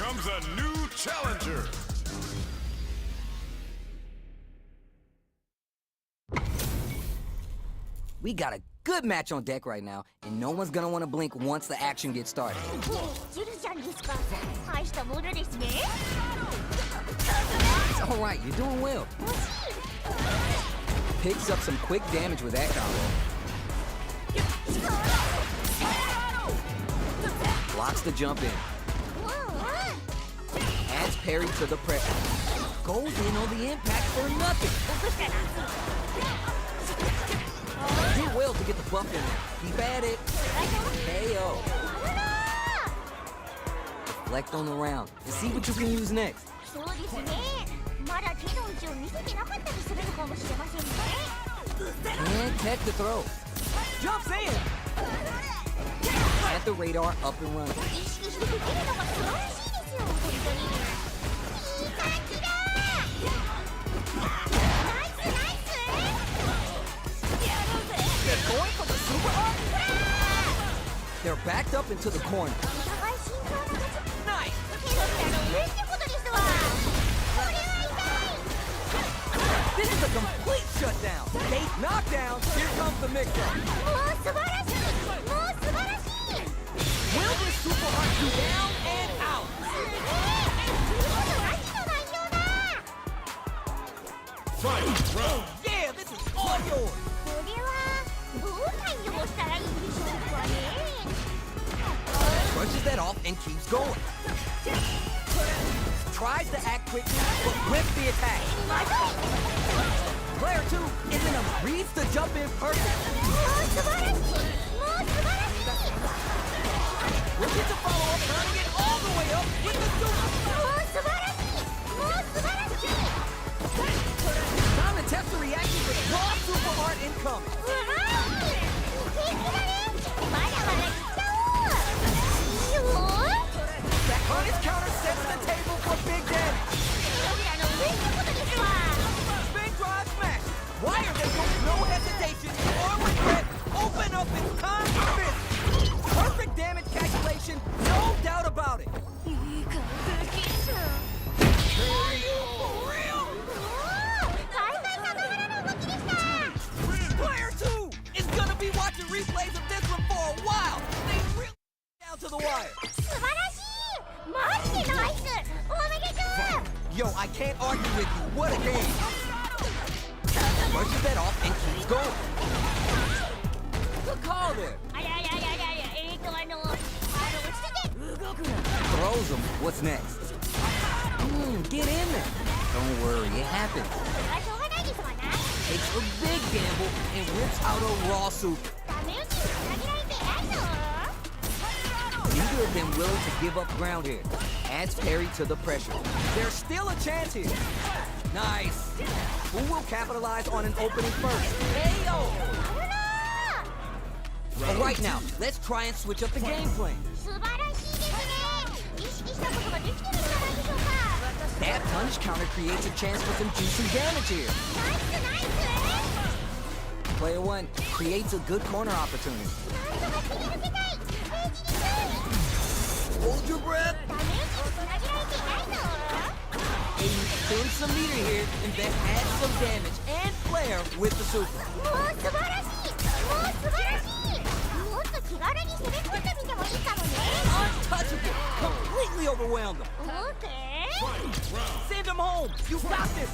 comes a new challenger. We got a good match on deck right now, and no one's gonna want to blink once the action gets started. It's alright, you're doing well. Picks up some quick damage with that combo. Blocks the jump in. Adds parry to the pressure. Goes in on the impact for nothing. Did well to get the buff in there. Keep at it. KO. Reflect on the round and see what you can use next. And tech the throw. Jumps in. At the radar, up and running. They're going for the super art? They're backed up into the corner. Nice! This is a complete shutdown. Kate, knockdown. Here comes the mix-up. Will this super art do down and out? Fight round. Yeah, this is all yours. Brushes that off and keeps going. Tries to act quickly, but whips the attack. Player 2 is in a reads the jump in perfect. We'll get to follow up, turning it all the way up with the super. Time to test the reaction with raw super art incoming. That punish counter sets the table for big damage. Big drive smash. Why are they with no hesitation or regret? Open up its time fist. Perfect damage calculation, no doubt about it. Player 2 is gonna be watching replays of this one for a while. They really down to the wire. Yo, I can't argue with you. What a game. Brushes that off and keeps going. Good call there. Throws him. What's next? Get in there. Don't worry, it happens. Takes a big gamble and rips out a raw super. Neither of them willing to give up ground here. Adds parry to the pressure. There's still a chance here. Nice. Who will capitalize on an opening first? KO! All right now, let's try and switch up the game plan. That punish counter creates a chance for some juicy damage here. Player 1 creates a good corner opportunity. Hold your breath. And you spin some meter here and then add some damage and flair with the super. Untouchable. Completely overwhelmed him. Send him home. You got this.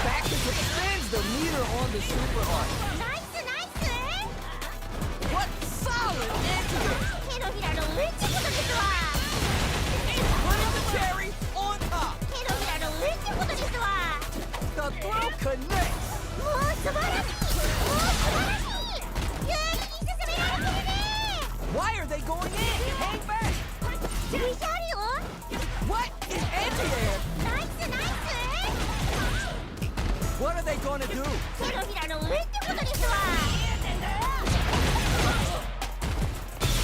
Back into the spins the meter on the super art. What solid anti-air. Putting the cherry on top. The throw connects. Why are they going in? Hang back. What is anti-air? What are they gonna do?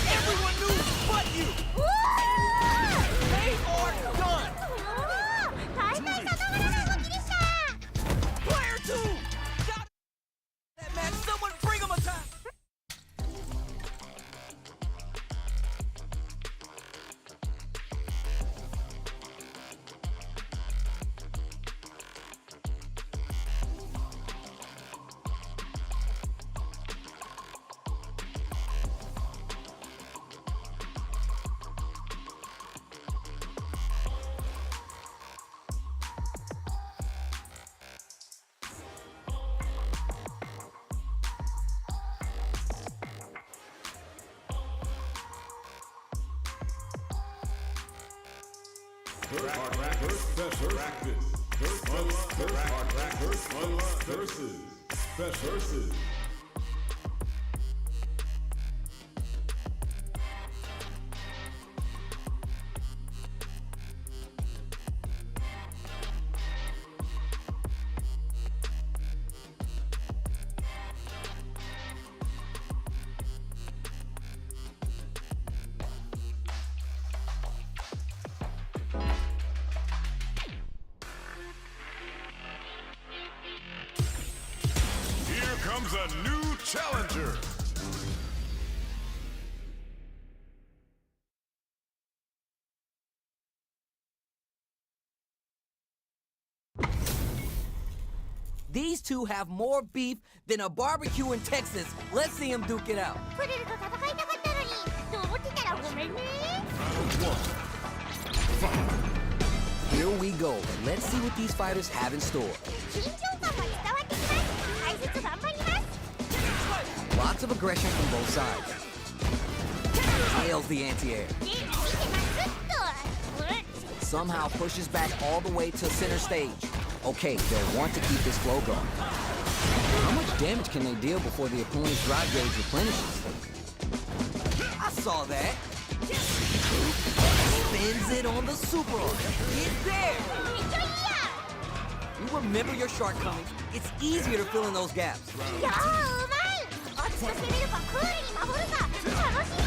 Everyone knew but you! They are done! Player 2! Got that match Versus. Here comes a new challenger. These two have more beef than a barbecue in Texas. Let's see them duke it out. プレルと戦いたかったのにと思ってたらごめんね Here we go. Let's see what these fighters have in store. 緊張感が伝わってきます解説頑張ります Lots of aggression from both sides. Nails the anti-air. 見てますっと Somehow pushes back all the way to center stage. Okay, they'll want to keep this flow going. How much damage can they deal before the opponent's drive gauge replenishes? I saw that. Spins it on the super arm. Get there. めっちゃいい You remember your shortcomings. It's easier to fill in those gaps. やんいやーうまい熱く攻めるかクールに守るか楽しみで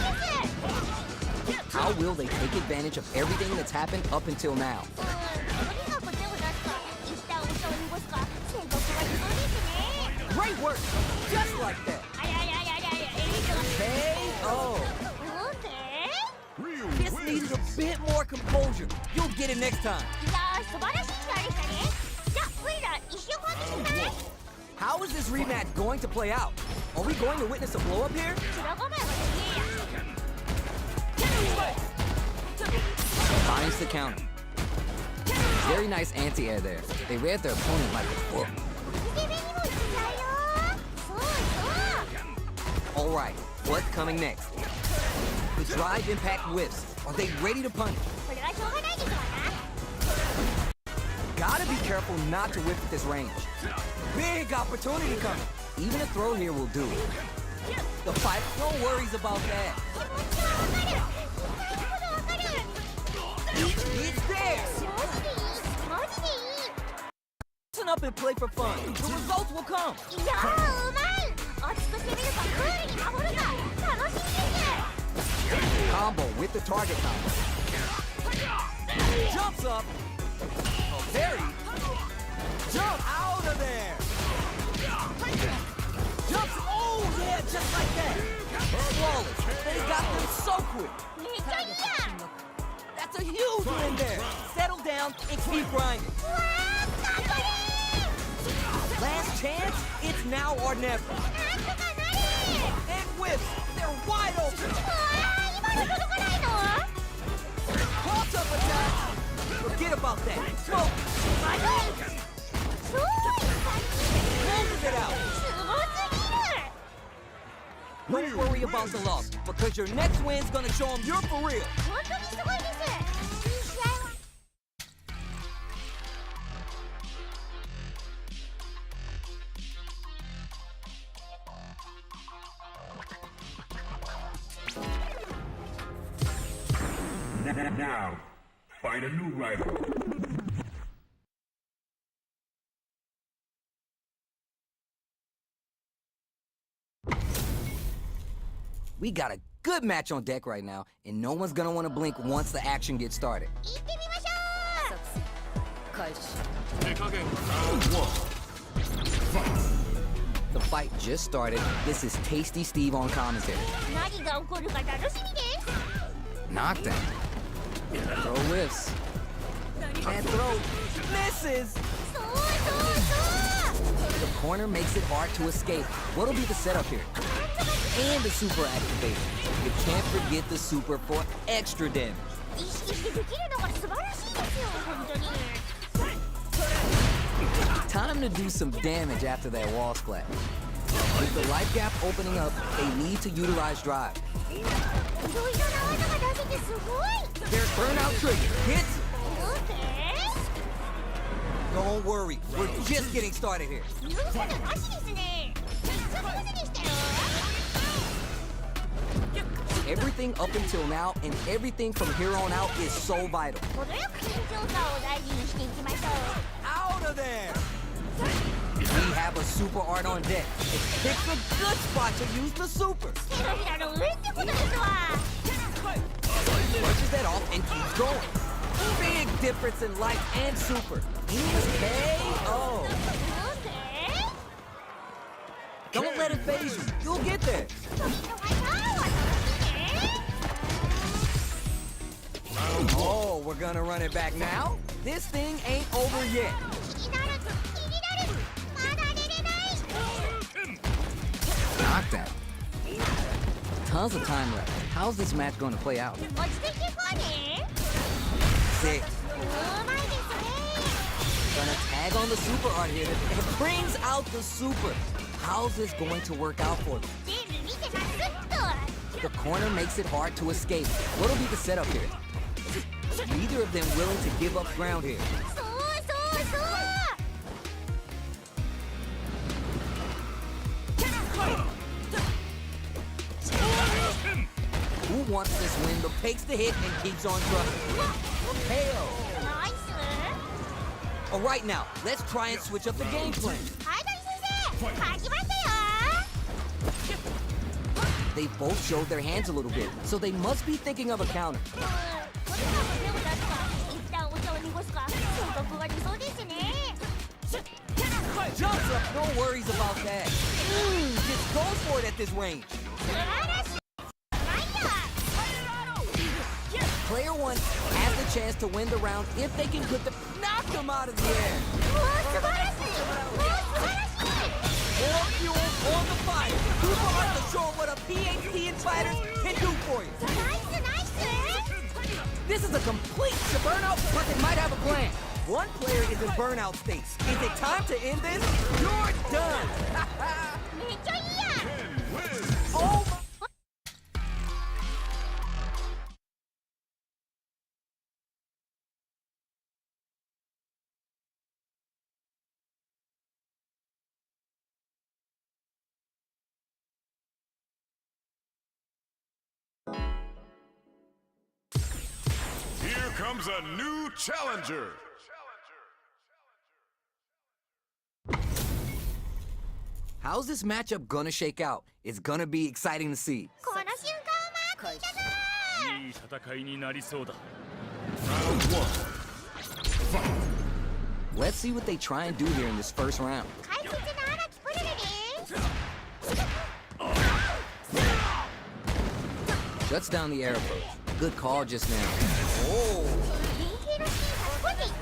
す How will they take advantage of everything that's happened up until now? とにかく手を出すか一旦お茶を濁すか戦国は自分ですね Great work! Just like that. あやややややKO. なんで Real This needed a bit more composure. You'll get it next time. いやー素晴らしい試合でしたねじゃあ我ら一瞬待っててね How is this rematch going to play out? Are we going to witness a blow up here? 白ごまがすげえや Finds the counter. Very nice anti-air there. They read their opponent like a book. 攻めにも行きたいよそうそう Alright, what's coming next? The drive impact whiffs. Are they ready to punish? これはしょうがないですわな Gotta be careful not to whiff at this range. Big opportunity coming. Even a throw here will do. The fight, no worries about that. 気持ちはわかる痛いほどわかる It's there. マジでいいマジでいい Listen up and play for fun. The results will come. いやーうまい熱く攻めるかクールに守るか楽しみです Combo with the target combo. Jumps up. Oh, very. Jump out of there. Jumps. Oh, yeah, just like that. Flawless. They got them so quick. めっちゃいいやん That's a huge win there. Settle down and keep grinding. うわー頑張れ Last chance. It's now or never. ーなんとかなれ And whips. They're wide open. うわー今の届かないの Cross up attack. Forget about that. Smoke. まずい超いい感じ Closes it out. すごすぎる Don't worry about the loss, because your next win's gonna show them you're for real. 本当にすごいですいい試合は Now, find a new rival. We got a good match on deck right now, and no one's gonna want to blink once the action gets started. 行ってみましょう開始 The fight just started. This is Tasty Steve on commentary. 何が起こるか楽しみです Knockdown. Throw whiffs. And throw misses. そうそうそう The corner makes it hard to escape. What'll be the setup here? And the super activation. You can't forget the super for extra damage. 意識してできるのが素晴らしいですよ本当に Time to do some damage after that wall splash. With the life gap opening up, they need to utilize drive. いろいろな技が出せてすごい There's burnout trigger. Hits. うん Don't worry, we're just getting started here. 許せるなしですね。めっちゃ上手でしたよ。 Everything up until now and everything from here on out is so vital. 程よく緊張感を大事にしていきましょう。 Out of there! We have a super art on deck. It's picked a good spot to use the super. 手のひらの上ってことですわ。 Brushes that off and keeps going. Big difference in light and super. Means KO. Okay. Don't let it phase you. You'll get there. 時の技は楽しいね。 Oh, we're gonna run it back now? This thing ain't over yet. 気になる気になる。まだ出れない。 Knockdown. Tons of time left. How's this match going to play out? 落ち着いていこうね。 Sick. うまいですね。 Gonna tag on the super art here. It brings out the super. How's this going to work out for them? 全部見てますっと。 The corner makes it hard to escape. What'll be the setup here? Neither of them willing to give up ground here. そうそうそう。 Who wants this win but takes the hit and keeps on trucking? KO. ナイス。 All right, now, let's try and switch up the game plan. はい、土井先生、書きましたよ。 They both showed their hands a little bit, so they must be thinking of a counter. これからも手を出すか、一旦お茶を濁すか、選択が理想ですね。 Jumps up, no worries about that. Just goes for it at this range. 素晴らしい。ないや。 Player one has the chance to win the round if they can put the knock them out of the air. もう素晴らしい。もう素晴らしい。 More fuel on the fire. Super hard to show what a PhD in fighters can do for you. ナイスナイス。 This is a complete burnout, but they might have a plan. One player is in burnout state. Is it time to end this? You're done. めっちゃいいやん。 Oh my. Here comes a new challenger. How's this matchup gonna shake out? It's gonna be exciting to see. この瞬間をマークしたぞ。いい戦いになりそうだ。 Round one. Let's see what they try and do here in this first round. 解説の荒木プルルです。 Shuts down the air approach. Good call just now. Oh, 人気のシーン差し込んでいく。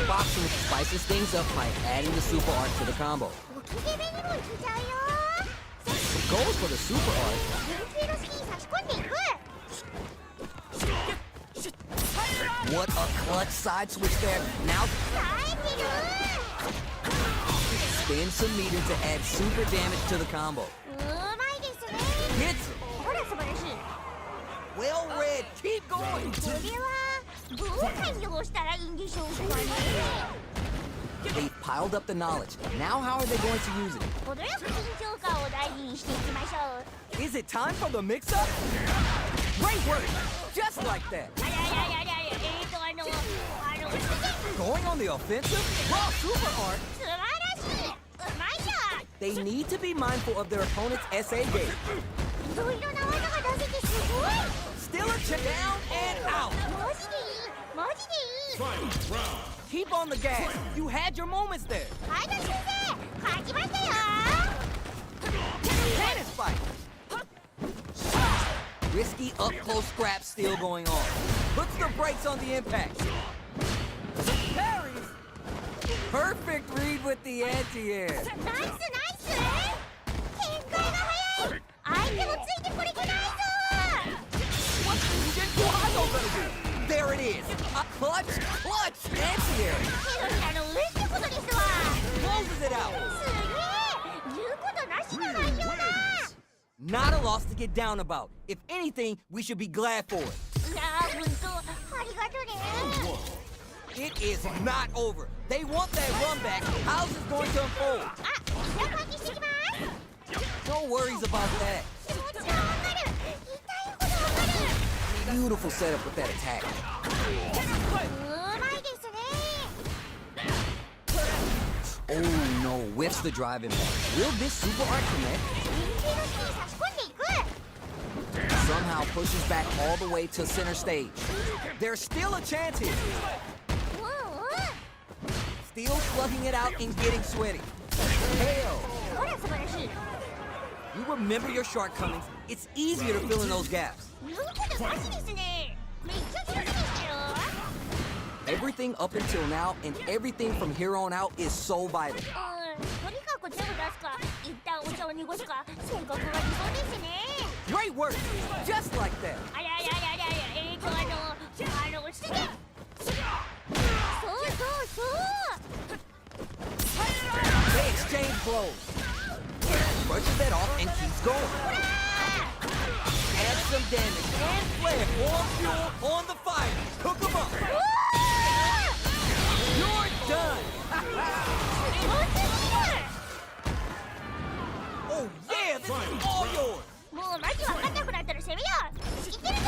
boxing spices things up by adding the super art to the combo. おきげ目にもいけちゃうよ。 Goes for the super art. 人気のシーン差し込んでいく。 What a clutch side switch there. Now 耐えてる。 spin some meter to add super damage to the combo. うまいですね。 Hits it. ほら素晴らしい。 Well read. Keep going. これはどう対応したらいいんでしょうかね。 They've piled up the knowledge. Now how are they going to use it? 程よく緊張感を大事にしていきましょう。 Is it time for the mix-up? Great work. Just like that. ありゃありゃありゃありゃ。Going on the offensive? Raw super art. 素晴らしい。うまいじゃん。 They need to be mindful of their opponent's SA game. いろいろな技が出せてすごい。 Still a check down and out. マジでいい。マジでいい。 Final round. Keep on the gas. You had your moments there. はい、土井先生、書きましたよ。 Tennis fight. Risky up-close scrap still going on. Puts the brakes on the impact. Parries. Perfect read with the anti-air. ナイスナイス。展開が早い。相手もついてこれてないぞ。 What's Guazo gonna do? There it is. A clutch anti-air. 手のひらの上ってことですわ。 Closes it out. すげえ。言うことなしの内容だ。 Not a loss to get down about. If anything, we should be glad for it. いやー、ほんと、ありがとね。It is not over. They want that run back. How's this going to unfold? あ、一度換気してきます No worries about that. 気持ちがわかる痛いほどわかる Beautiful setup with that attack. うまいですね Oh no, whiffs the drive impact. Will this super art connect? 右手の隙に差し込んでいく Somehow pushes back all the way to center stage. There's still a chance here. うんうん Still slugging it out and getting sweaty. Hell, ほら素晴らしい you remember your shortcomings. It's easier to fill in those gaps. 言うことなしですねめっちゃ上手ですよ Everything up until now and everything from here on out is so vital. とにかく手を出すか一旦お茶を濁すか性格が理想ですね Great work! Just like that. あらあらあらあら落ち着けそうそう They exchange blows. Brushes that off and keeps going. Add some damage and flare. More fuel on the fire. Hook 'em up. You're done. Oh yeah, this is all yours. もうマジ分かんなくなったら攻めよういけるぞ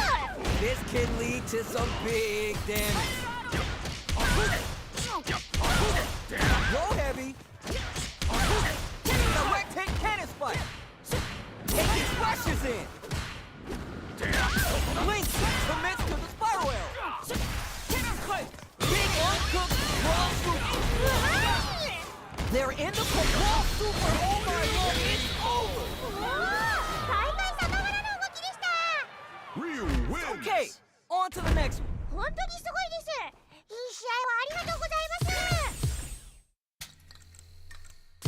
This can lead to some big damage. Go heavy. Direct hit cannon spike. Take his rushes in. Link commits to the spiral arrow. Big uncooked wall super. うまい They're in the wall super. Oh my god, it's over. 大会さながらの動きでした Ryu wins. Okay, on to the next one. 本当にすごいですいい試合をありがとうございます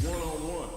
One-on-one.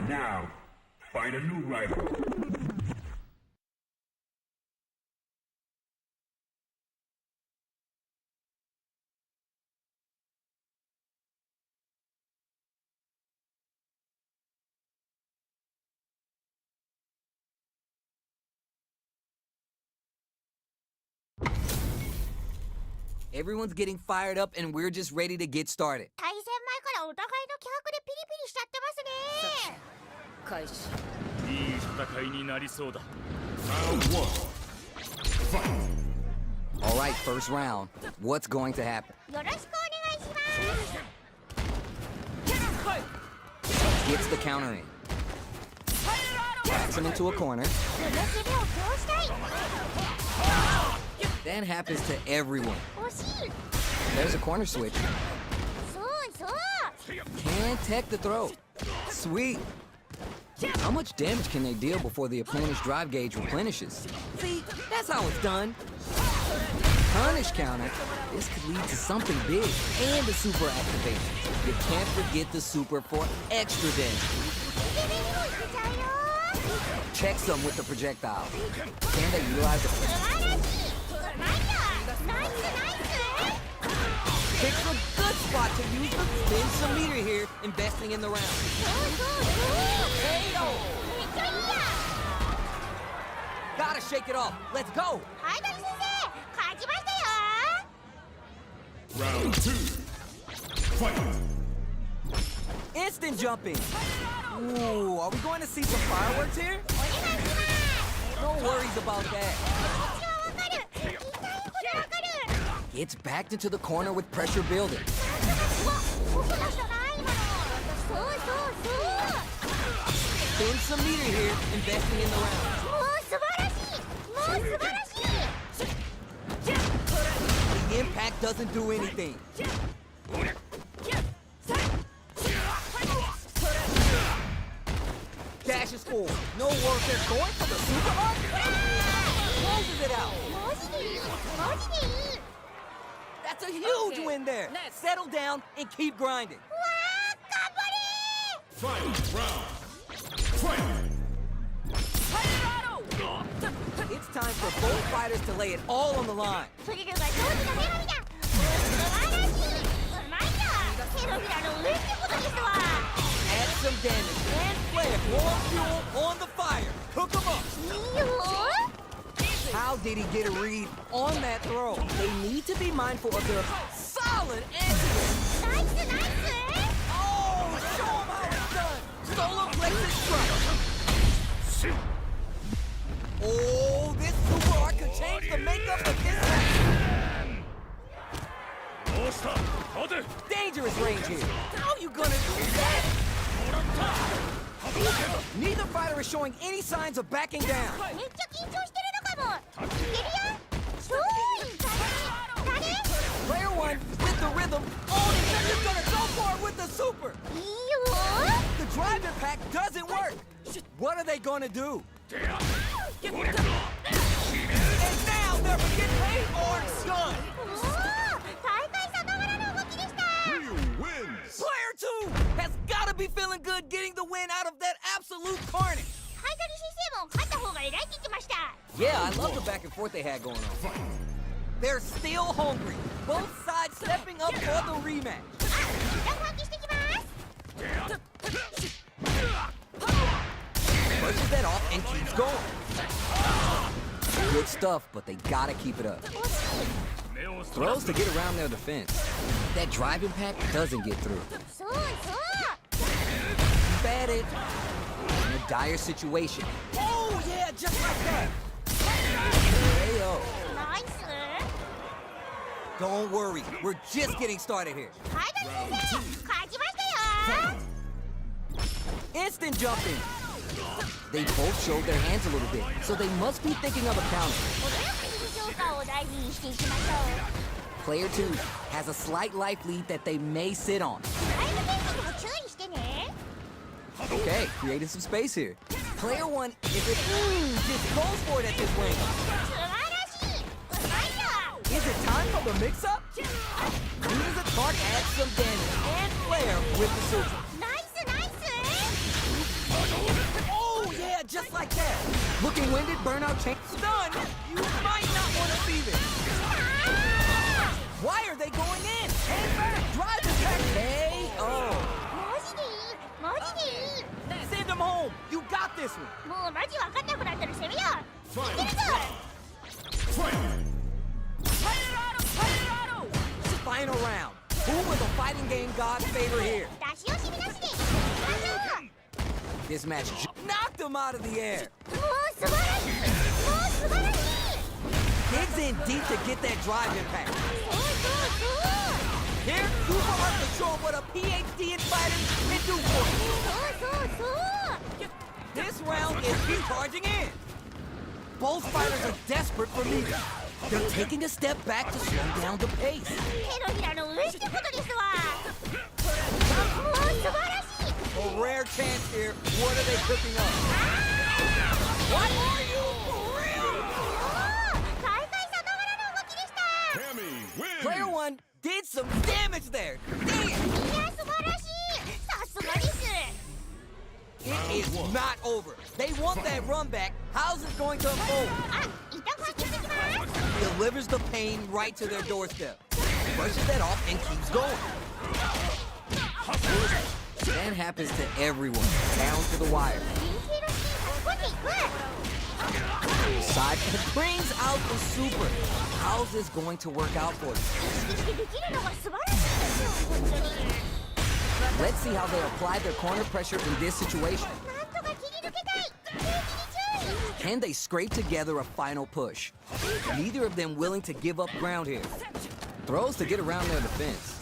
Now, find a new rival. Everyone's getting fired up and we're just ready to get started. 対戦前からお互いの気迫でピリピリしちゃってますね開始いい戦いになりそうだ Round one. All right, first round. What's going to happen? よろしくお願いします Gets the counter in. Backs him into a corner. この攻めをこうしたい That happens to everyone. 惜しい There's a corner switch. そうそう Can't tech the throw. Sweet. How much damage can they deal before the opponent's drive gauge replenishes? See, that's how it's done. Punish counter. This could lead to something big and a super activation. You can't forget the super for extra damage. イケメンにもいけちゃうよ Check some with the projectile. Can they utilize 素 it? 晴らしいナイスナイス Picks a good spot to use the spin some meter here, investing in the round. そうそうそう Hey-o! めっちゃいいや Gotta shake it off. Let's go. はい谷先生勝ちましたよ Round two. Fight. Instant jumping. Ooh, are we going to see some fireworks here? お願いします No worries about that. 気持ちはわかる痛いほどわかる Gets backed into the corner with pressure building. うわ僕の人な今のそうそうそう Spin some meter here, investing in the round. もう素晴らしい素晴らしい The impact doesn't do anything. Dashes forward. No warfare going for the super up. Closes it out. マジでいいマジでいい That's a huge win there. Settle down and keep grinding. わあ頑張れ Final round. Fight. It's time for both fighters to lay it all on the line. スリルが上手な女神だ素晴らしいうまいな手のひらの上ってことですわ Add some damage and flare. More fuel on the fire. Cook him up. いいよ How did he get a read on that throw? They need to be mindful of their solid anti-air. ナイスナイス Oh, show him how it's done. Solo plexus strike. Oh, this super art could change the makeup of this match. どうした待て Dangerous range here. How you gonna do that? Neither fighter is showing any signs of backing down. めっちゃ緊張してるのかもいけるよ超いい感じ誰 Player one with the rhythm. Oh, they're just gonna go for it with the super. いいよ The drive impact doesn't work. What are they gonna do? And now they're getting paid or stunned. おお大会さながらの動きでした Ryu wins. Player two has gotta be feeling good getting the win out of that absolute carnage. ハイドリ先生も勝った方が偉いって言ってました Yeah, I love the back and forth they had going on. They're still hungry. Both sides stepping up for the rematch. あ一旦換気してきます Pushes that off and keeps going. Good stuff, but they gotta keep it up. 目をそら Throws to get around their defense. That drive impact doesn't get through. そうそう Keep at it. In a dire situation. Oh, yeah, just like that. Hey-o. ナイス Don't worry, we're just getting started here. ハイドリ先生勝ちましたよ Instant jumping. They both showed their hands a little bit, so they must be thinking of a counter. 程よくいる評価を大事にしていきましょう Player two has a slight life lead that they may sit on. タイムテンポにも注意してね Okay, created some space here. Player one is it just goes for it at this wing. 素晴らしいうまいよ Is it time for the mix-up? Uses a card, adds some damage, and flare with the super. ナイスナイス Oh yeah, just like that. Looking winded, burnout tank stunned. You might not want to see this. Why are they going in? Hang back, drive attack. KO. マジでいいマジでいい Send them home. You got this one. もうマジ分かんなくなったら攻めよういけるぞ Fight. Final round. Who will the fighting game gods favor here? 出し惜しみなしでいきましょ This match knocked him out of the air. うもう素晴らしいもう素晴らしい Digs in deep to get that drive impact. そうそうそう Here, Super Art to show what a PhD in fighting can do for you. そうそうそう This round is recharging in. Both fighters are desperate for media. They're taking a step back to slow down the pace. 手のひらの上ってことですわもう素晴らしい A rare chance here. What are they cooking up? What are you for real? 大会さながらの動きでした Cammy wins. Player one did some damage there. Damn! いや素晴らしいさすがです It is not over. They want that run back. How's it going to unfold? あ一旦換気してきます Delivers the pain right to their doorstep. Brushes that off and keeps going. That happens to everyone. Down to the wire. 人気のシーンが突っ込んでいく Side and brings out the super. How's this going to work out for them? 意識してできるのが素晴らしいですよ本当に Let's see how they apply their corner pressure in this situation. なんとか切り抜けたい景気に注意 Can they scrape together a final push? Neither of them willing to give up ground here. Throws to get around their defense.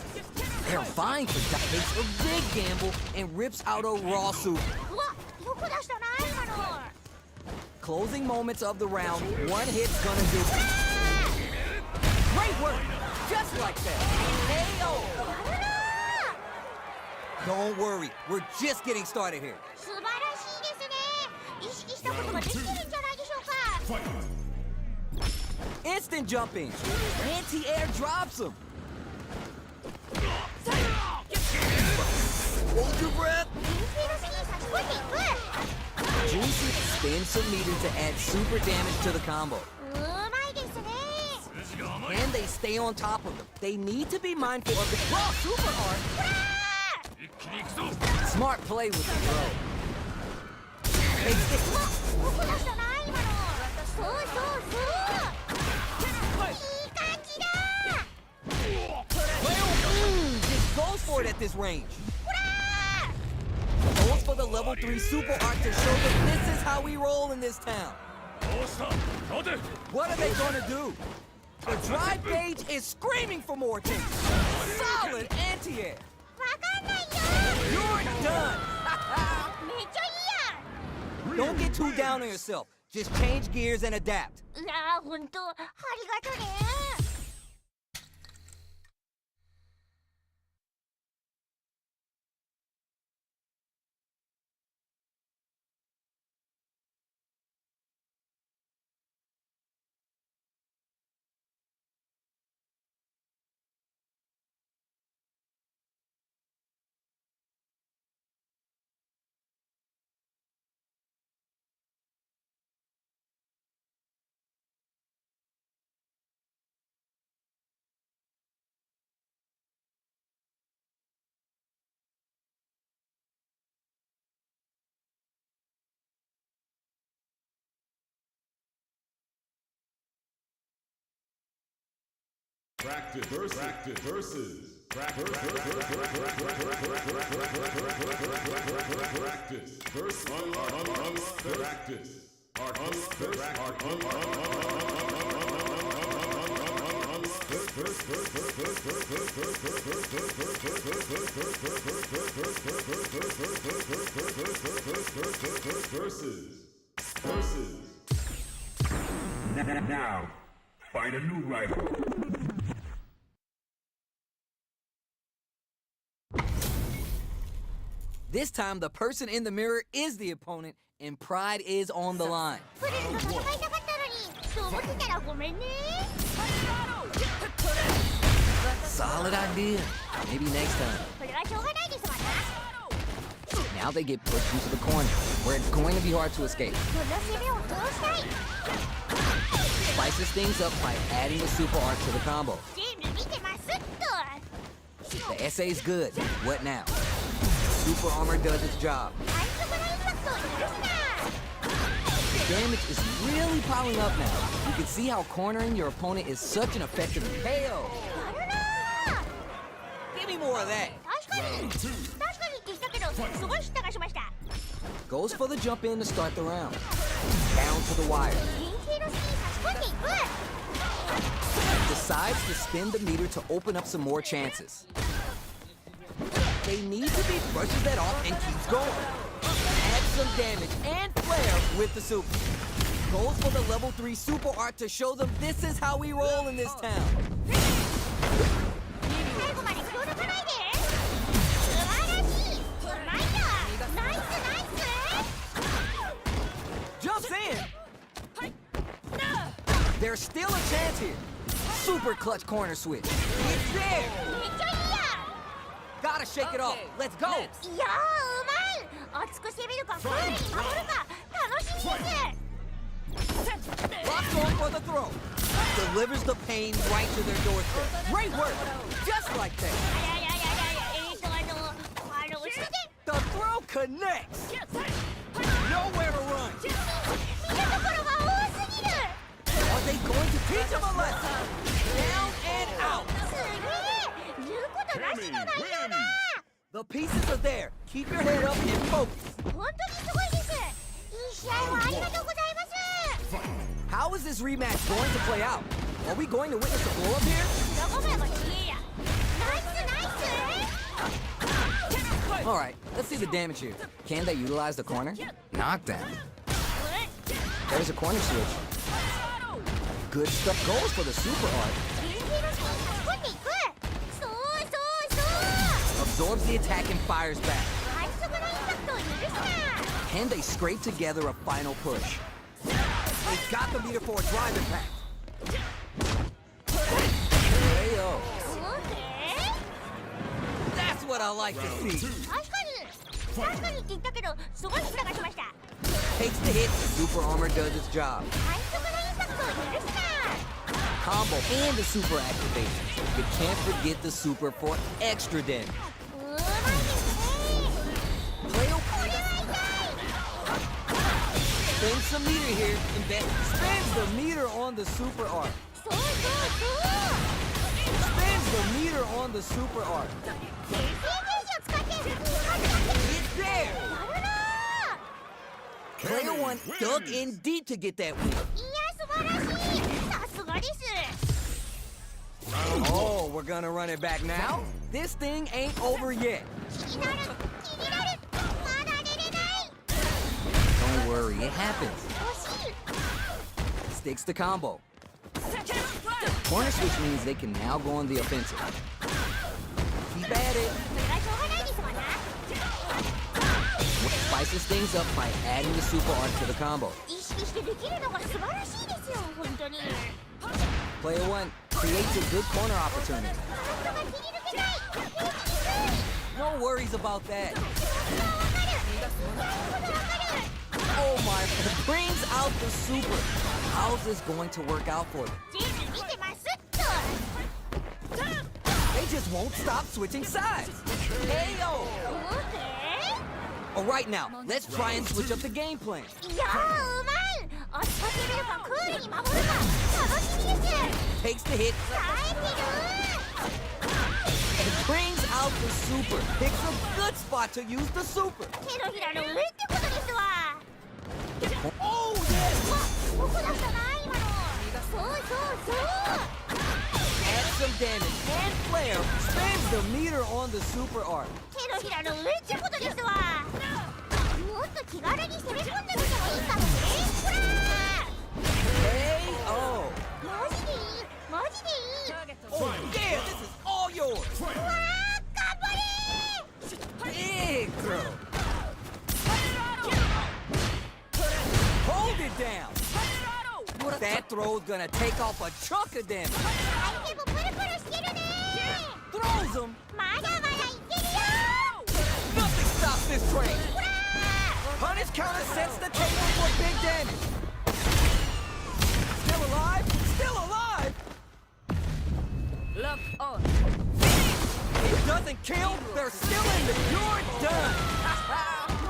They're vying for takes a big gamble and rips out a raw super. うわよく出したな今の closing moments of the round, one hit's gonna do it. Great work! Just like that. KO! Don't worry, we're just getting started here. 素晴らしいですね。意識したことができてるんじゃないでしょうか。 Fight! Instant jumping. Anti-air drops him. Hold your breath. 人気の背に差し込んでいく。 Juicy spins some meter to add super damage to the combo. うまいですね。 And they stay on top of them. They need to be mindful of the super art. Smart play with the throw. They stick. 僕の人ない今の。そうそうそう。いい感じだ。 Just goes for it at this range. Goes for the level 3 super art to show that this is how we roll in this town. どうした？待て！ What are they gonna do? The drive page is screaming for more things. Solid anti-air. わかんないよ。 You're done. めっちゃいいやん。 Don't get too down on yourself. Just change gears and adapt. うわー、ほんと、ありがとね。 Practice versus. Practice versus. Practice versus. Versus. Now, find a new rival. This time, the person in the mirror is the opponent, and pride is on the line. プレゼント戦いたかったのに、そう思ってたらごめんね。 Solid idea. Maybe next time. これはしょうがないですわな。 Now they get pushed into the corner, where it's going to be hard to escape. この攻めを通したい。 Spices things up by adding the super art to the combo. 全部見てますっと。 The essay's good. What now? Super armor does its job. 最速のインパクトを許すな。 Damage is really piling up now. You can see how cornering your opponent is such an effective KO. やるなー。 Give me more of that. 確かにって言ったけど、すごい失がしました。 Goes for the jump in to start the round. Down to the wire. 人気の背に差し込んでいく。 Decides to spin the meter to open up some more chances. They need to be brushes that off and keeps going. Adds some damage and flair with the super. Goes for the level 3 super art to show them this is how we roll in this town. 最後まで気を抜かないで。素晴らしい。うまいな。ナイスナイス。 Jumps in. There's still a chance here. Super clutch corner switch. It's there. めっちゃいいやん。 Gotta shake it off. Let's go. いやー、うまい。熱く攻めるかクールに守るか楽しみです。 Locks on for the throw. Delivers the pain right to their doorstep. Great work. Just like that. いや落ち着け。 The throw connects. Nowhere to run. 見たところが多すぎる。 Are they going to teach him a lesson? Down and out. すげえ。言うことなしじゃないよな。 The pieces are there. Keep your head up and focus. 本当にすごいです。いい試合をありがとうございます。 How is this rematch going to play out? Are we going to witness a blow up here? どこまでもいいや。ナイスナイス。 All right, let's see the damage here. Can they utilize the corner? Knockdown. There's a corner switch. Good stuff goes for the super art. 連携の隙に差し込んでいく。そうそうそう。 Absorbs the attack and fires back. 最速のインパクトを許すな。 Can they scrape together a final push? They got the meter for a drive impact. KO. オーケ That's what I like to see. ー。確かにって言ったけどすごいフラがしました。 Takes the hit. Super armor does its job. 最速のインパクトを許すな。 Combo and the super activation. You can't forget the super for extra damage. うまいですね。 Play これは痛い。 spend some meter here. Spends the meter on the super art. そうそうそう。 Spends the meter on the super art. 先制ゲージを使って It's there. やるな。 Player one dug in deep to get that win. いや素晴らしい。さすがです。 Oh, we're gonna run it back now? This thing ain't over yet. 気になる気になる。まだ出れない。 Don't worry, it happens. 惜しい。 Sticks to combo. Corner switch means they can now go on the offensive. Keep at it. それはしょうがないですわな。 Spices things up by adding the super art to the combo. 意識してできるのが素晴らしいですよ本当に。 Player one creates a good corner opportunity. カットが切り抜けない。平気です。 No worries about that. わかる。なるほどわかる。 Oh my, it brings out the super. How's this going to work out for them? 全部見てますっと。 They just won't stop switching sides. KO. オーケ Alright now, let's try and switch up the game plan. ー。いやーうまい。落ちさせるかクールに守るか楽しみです。 Takes the hit 耐えてる。 and brings out the super. Picks a good spot to use the super. 手のひらの上ってことですわ。 Oh yes! わ僕だったな今の。そうそうそう。 Add some damage and flare. Spams the meter on the super art. 手のひらの上ってことですわ。もっと気軽に攻め込んでみてもいいかもね。ほら KO. マジでいいマジでいい。 Oh yeah, this is all yours. うわー頑張れ Big girl. Hold it down. That throw's gonna take off a chunk of damage. 相手もプルプルしてるね。 Throws him. まだまだいけるよ。 Nothing stops this train. ほら Punish counter sets the table for big damage. Still alive? Still alive? Lock on. It doesn't kill. They're still in the. You're done.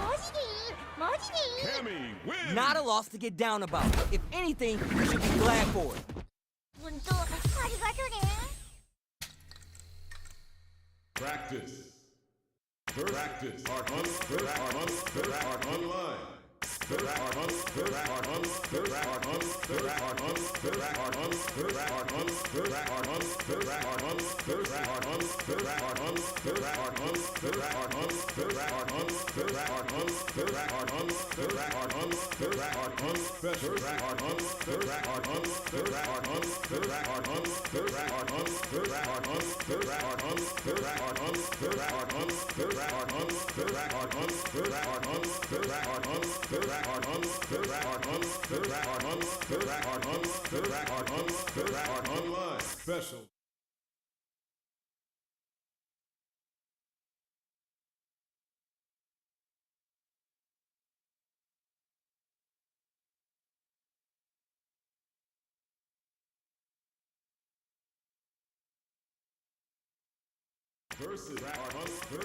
マジでいいマジでいい。 Cammy wins. Not a loss to get down about. If anything, you should be glad for it. 本当ありがとね。 Practice. Practice. Part one. Part online. Online special. Versus online.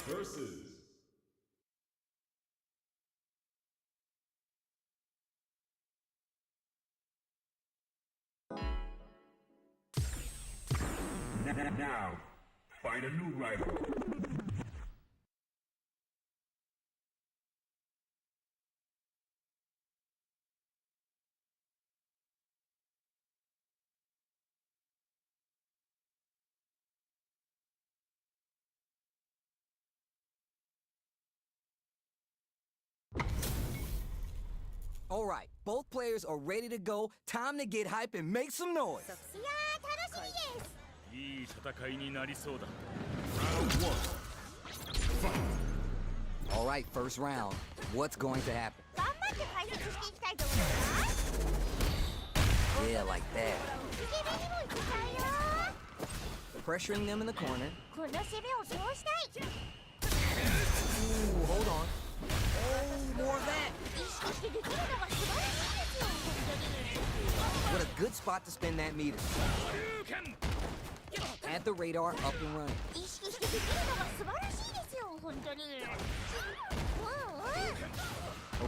Versus. Now, find a new rival. All right, both players are ready to go. Time to get hype and make some noise. いやー楽しみです。いい戦いになりそうだ。 Round one. All right, first round. What's going to happen? 頑張って解説していきたいと思います。 Yeah, like that. 攻めにも行きたいよ。 Pressuring them in the corner. この攻めを通したい。 Ooh, hold on. Oh, more of that. 意識してできるのが素晴らしいですよ。本 What a good spot to spin that meter. Add the radar up and running. 当に意識してできるのが素晴らしいですよ。本当に。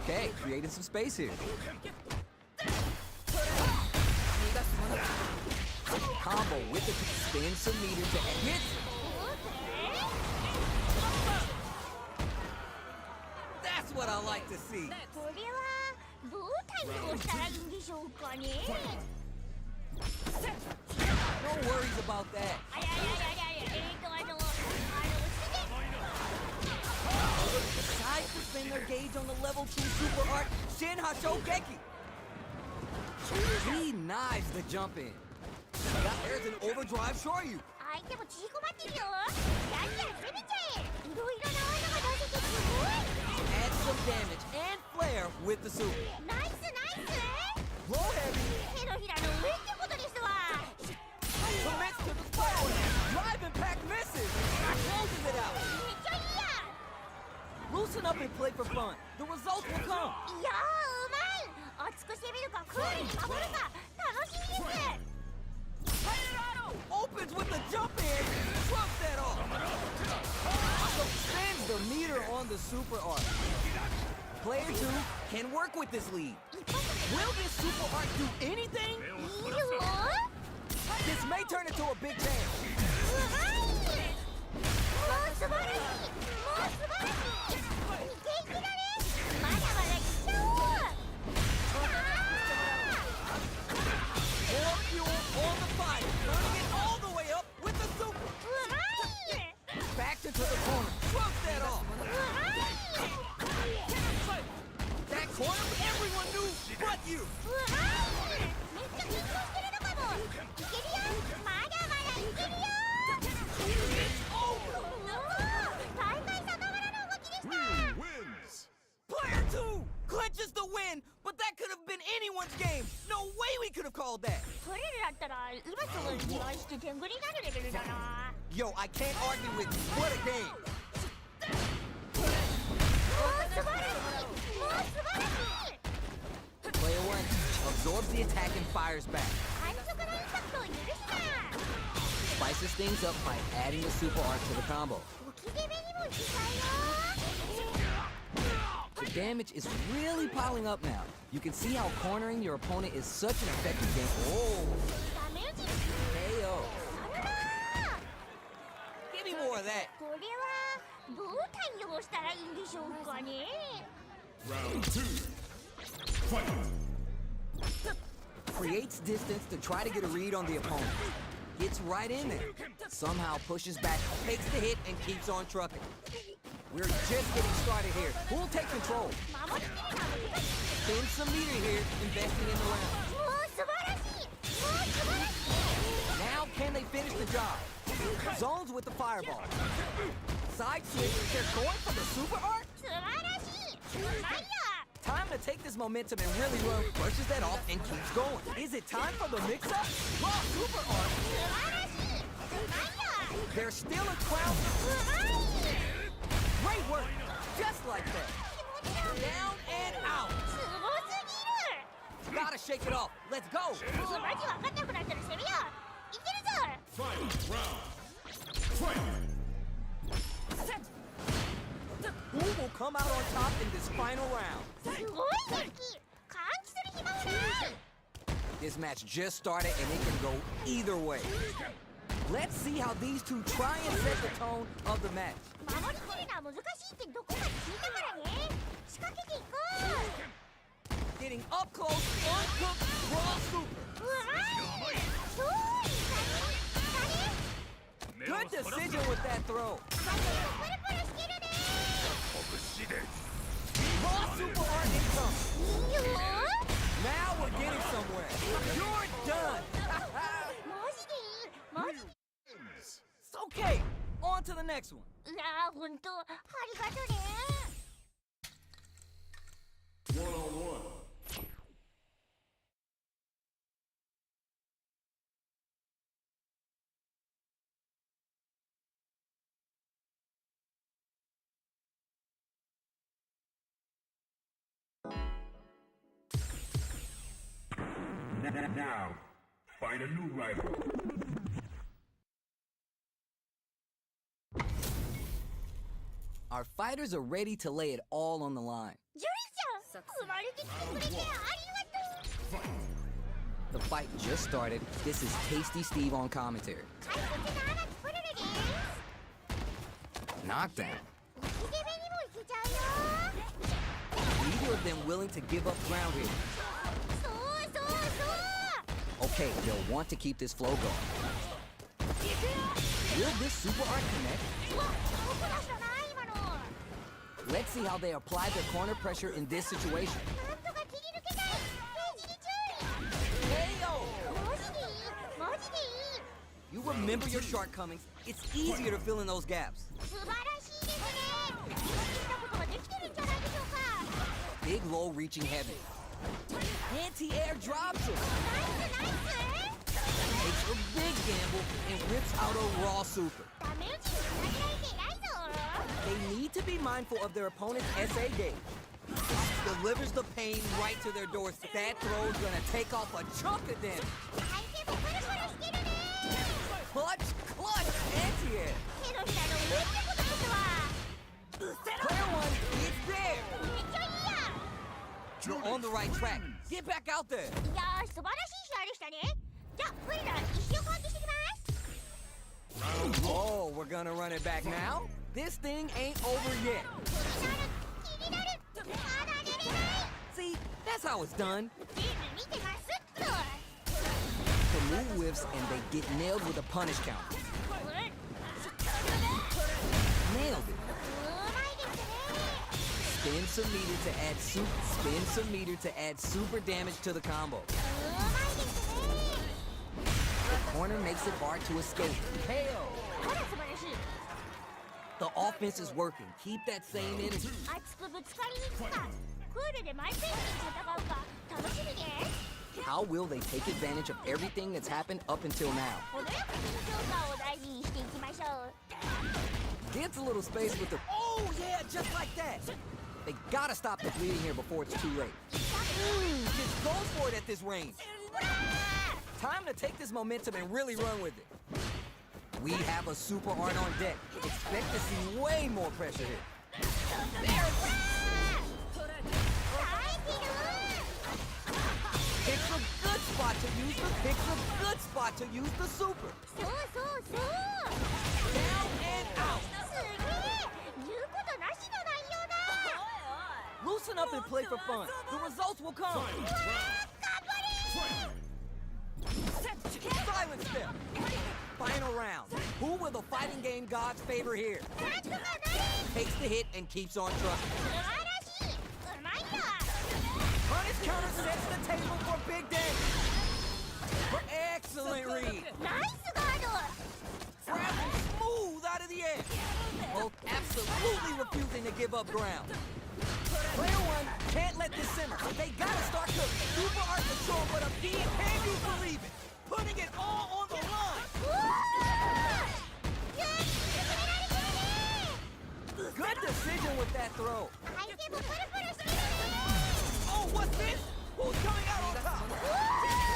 Okay, creating some space here. Combo with the spin some meter to hit. That's what I like to see. これはどう対応したらいいんでしょうかね。 No worries about that. あややややや、Decides to spin their gauge on the level 2 super art Shin Hashogeki. He knives the jump in. There's an overdrive Shoryu. 相手も縮こまってるよ。やんやん攻めちゃえ。いろいろな技が出せてすごい。 Add some damage and flair with the super. ナイスナイス。 Roll heavy. 手のひらの上ってことですわ。 Commits to the spiral. Drive impact misses. Closes it out. めっちゃいいや。 Loosen up and play for fun. The results will come. いやーうまい。熱く攻めるかクールに守るか楽しみです。 Opens with the jump in. Trumps that off. Spins the meter on the super art. Player 2 can work with this lead. Will this super art do anything? いいよ。 This may turn into a big chance. うまい。もう素晴らしい。もう素晴らしい。いけいけだね。まだまだいっちゃおう。 More fuel on the fire. Turning it all the way up with the super. うまい。 Back into the corner. Trumps that off. うまい。 That corner everyone knew but you. うまい。めっちゃ緊張してるのかも。いけるよ。まだまだいけるよ。 Over. 大会さながらの動きでした。 Wins. Player 2 clinches the win, but that could have been anyone's game. No way we could have called that. トレルだったら今すぐ自慢して天狗になるレベルだな。 Yo, I can't argue with you. What a game. もう素晴らしい。もう素晴らしい。 Player 1 absorbs the attack and fires back. 安直なインパクトを許した。 Spices things up by adding the super art to the combo. 置き攻めにも行きたいよ。 The damage is really piling up now. You can see how cornering your opponent is such an effective game. Oh, ダメージ KO. あるな。 Give me more of that. これはどう対応したらいいんでしょうかね。 Round two. Fight. Creates distance to try to get a read on the opponent. Gets right in there. Somehow pushes back, takes the hit, and keeps on trucking. We're just getting started here. Who'll take control? 守りきるのは難しい。 Spend some meter here, investing in the round. もう素晴らしい。もう素晴らしい。 Now can they finish the job? Zones with the fireball. Side switch, they're going for the super art? 素晴らしい。うまいよ。 Time to take this momentum and really run. Brushes that off and keeps going. Is it time for the mix-up? Raw super art. 素晴らしい。うまいよ。 There's still a crowd. うまい。 Great work. Just like that. Down and out. すごすぎる。 Gotta shake it off. Let's go. もうマジわかんなくなったら攻めよう。いけるぞ。 Final round. Fight. Who will come out on top in this final round? すごい元気。歓喜する暇もない。 This match just started and it can go either way. Let's see how these two try and set the tone of the match. 守りきるのは難しいってどこかで聞いたからね。仕掛けていこう。 Getting up close, uncooked, raw super. うまい。超いい感じ。 Good decision with that throw. 風がプルプルしてるね。拳で Raw super art income. いいよ Now we're getting somewhere. You're done. マジでいいマジ Wins. It's okay. On to the next one. うわほんとありがとね One-on-one. Now, find a new rival. Our fighters are ready to lay it all on the line. ジュリちゃん生まれてきてくれてありがとう The fight just started. This is Tasty Steve on commentary. 解説の荒木プルルです Knockdown. 生き攻めにもいけちゃうよ Neither of them willing to give up ground here. そうそうそう Okay, they'll want to keep this flow going. 行くよ Will this super art connect? うわ僕らじゃない今の Let's see how they apply their corner pressure in this situation. なんとか切り抜けたいページに注意 Hey, yo! マジでいいマジでいい You remember your shortcomings. It's easier to fill in those gaps. 素晴らしいですね今聞いたことができてるんじゃないでしょうか Big low reaching heavy. Anti-air drops him. ナイスナイス Takes a big gamble and rips out a raw super. ダメ打ちにつなげられて偉いぞ They need to be mindful of their opponent's SA game. Delivers the pain right to their doorstep. That throw's gonna take off a chunk of them. 相手もプルプルしてるね Clutch, anti-air. 手のひらの上ってことですわ Player one, it's there. めっちゃいいや You're on the right track. Get back out there. いやー素晴らしい試合でしたねじゃあプリラ石を換えてしてきます Oh, we're gonna run it back now? This thing ain't over yet. 気になるまだ出れない See, that's how it's done. ゲーム見てますっと The move whiffs and they get nailed with a punish count. うまい Nailed it. ですね Spin some meter to add super damage to the combo. うまいですね The corner makes it hard to escape. KO. ほら素晴らしい The offense is working. Keep that same energy. 熱くぶつかりに来たクールでマイペースに戦うか楽しみです How will they take advantage of everything that's happened up until now? 程よく緊張感を大事にしていきましょう Gets a little space with the... Oh, yeah, just like that. They gotta stop the bleeding here before it's too late. Just go for it at this range. Time to take this momentum and really run with it. We have a super art on deck. Expect to see way more pressure here. Picks a good spot to use the super. そうそうそう Down and out. すげえ言うことなしの内容だ Loosen up and play for fun. The results will come. Silent step. Final round. Who will the fighting game gods favor here? なんとかなれ Takes the hit and keeps on trucking. 素晴らしいうまいんだ Punish counter sets the table for big damage. Excellent read. ナイスガード Grab him smooth out of the air. Both absolutely refusing to give up ground. Player one can't let this simmer. They gotta start cooking. Super art control, but a beat. Can you believe it? Putting it all on the line. うわーいや決められてるね Good decision with that throw. 相手もプルプルしてるね Oh, what's this? Who's coming out on top?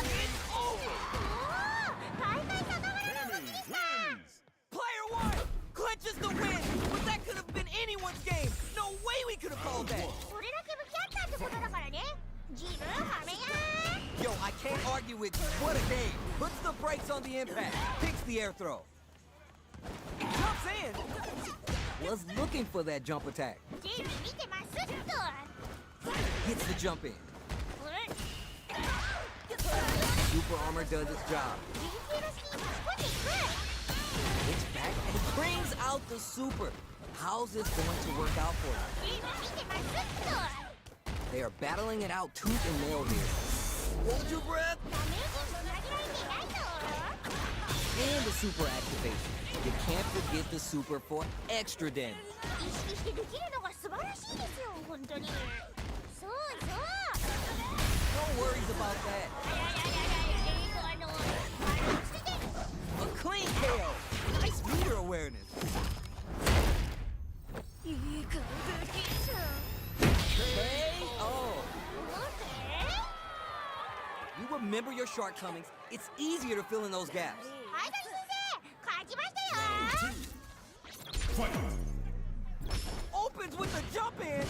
It's over. おー大会仲間の Enemy wins. Player one clinches the win. But that could have been anyone's game. No way we could have called that. それだけ向き合ったってことだからね自分はめや Yo, I can't argue with you. What a game. Puts the brakes on the impact. Picks the air throw. Jumps in. Was looking for that jump attack. ゲーム見てますっと Gets the jump in. うん Super armor does its job. 人気の隙に差し込んでいく It's back and brings out the super. How's this going to work out for them? 見てますっと They are battling it out tooth and nail here. Hold your breath. ダメージつなげられていないぞ And the super activation. You can't forget the super for extra damage. 意識してできるのが素晴らしいですよ本当にそうそう No worries about that. つけて A clean KO. Nice meter awareness. いい感じ KO. You remember your shortcomings. It's easier to fill in those gaps. はい先生勝ちましたよ Opens with the jump in.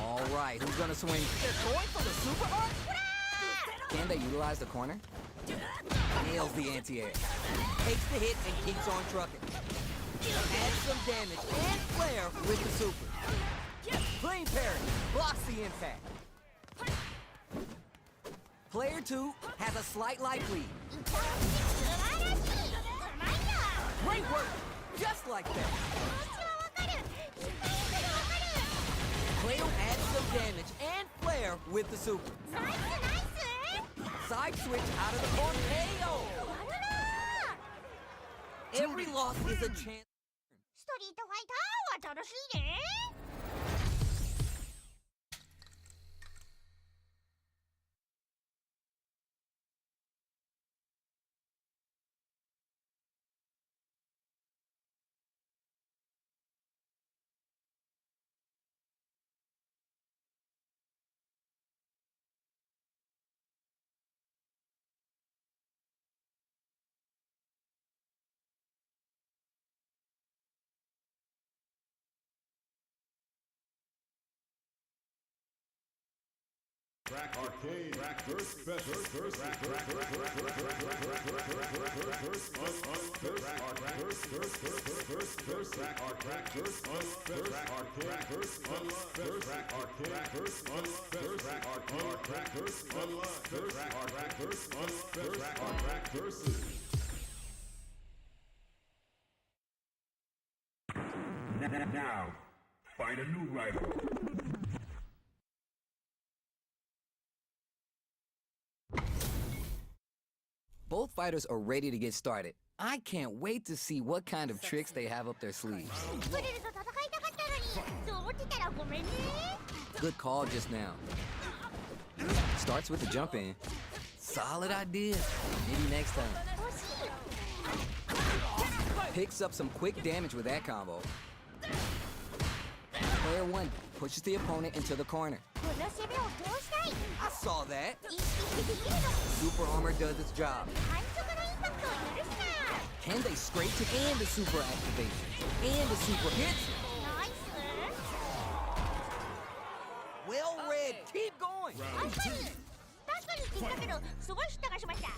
All right, who's gonna swing? They're going for the super art. Can they utilize the corner? Nails the anti-air. Takes the hit and keeps on trucking. Adds some damage and flair with the super. Clean parry. Blocks the impact. Player 2 has a slight life lead. 素晴らしいうまいよ Great work. Just like that. 気持ちはわかるいっぱいいっぱいわかる Player adds some damage and flair with the super. ナイスナイス Side switch out of the corner. KO. やるな Every loss is a chance. ストリートファイターは楽しいね Track arcade. Track first. Track Now, find a new rival. Both fighters are ready to get started. I can't wait to see what kind of tricks they have up their sleeves. プレルと戦いたかったのにと思ってたらごめんね Good call just now. Starts with the jump in. Solid idea. Maybe next time. 欲しいよ Picks up some quick damage with that combo. Player 1 pushes the opponent into the corner. この攻めを通したい I saw that. 意識してできるの Super armor does its job. 反則のインパクトを許すな Can they scrape to and the super activation? And the super hits? ナイス Well read. Keep going. 確かにって言ったけどすごい失態がしました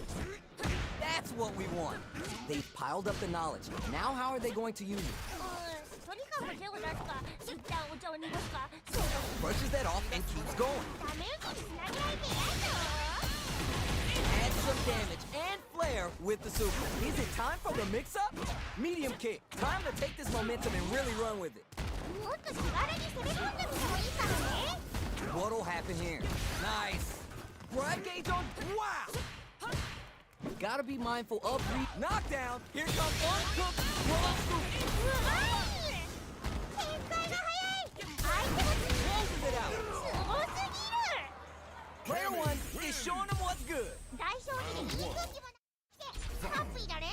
That's what we want. They've piled up the knowledge. Now how are they going to use it? とにかく手を出すか一旦お茶を濁すかそうだ Brushes that off and keeps going. ダメージにつなげられていないぞ Adds some damage and flair with the super. Is it time for the mix-up? Medium kick. Time to take this momentum and really run with it. もっと気軽に攻め込んでみてもいいかもね What'll happen here? Nice. Broad gauge on. Wow. Gotta be mindful of knockdown. Here comes uncooked raw scoop. うまい展開が早い相手が Closes it out. すごすぎる Player 1 is showing them what's good. 代表に人空気もなくてハッピーだね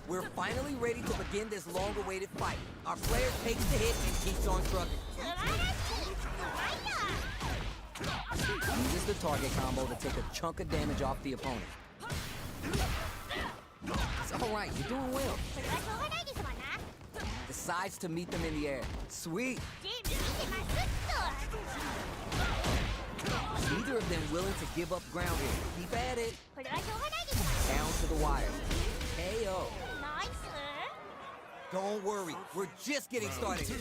We're finally ready to begin this long-awaited fight. Our player takes the hit and keeps on trucking. 素晴らしいうまいな Uses the target combo to take a chunk of damage off the opponent. It's alright, you're doing well. それはしょうがないですわな Decides to meet them in the air. Sweet. 準備してますっ Neither of them willing to give up ground here. Keep at it. とこれはしょうがないですわ Down to the wire. KO. ナイス Don't worry, we're just getting started. 言う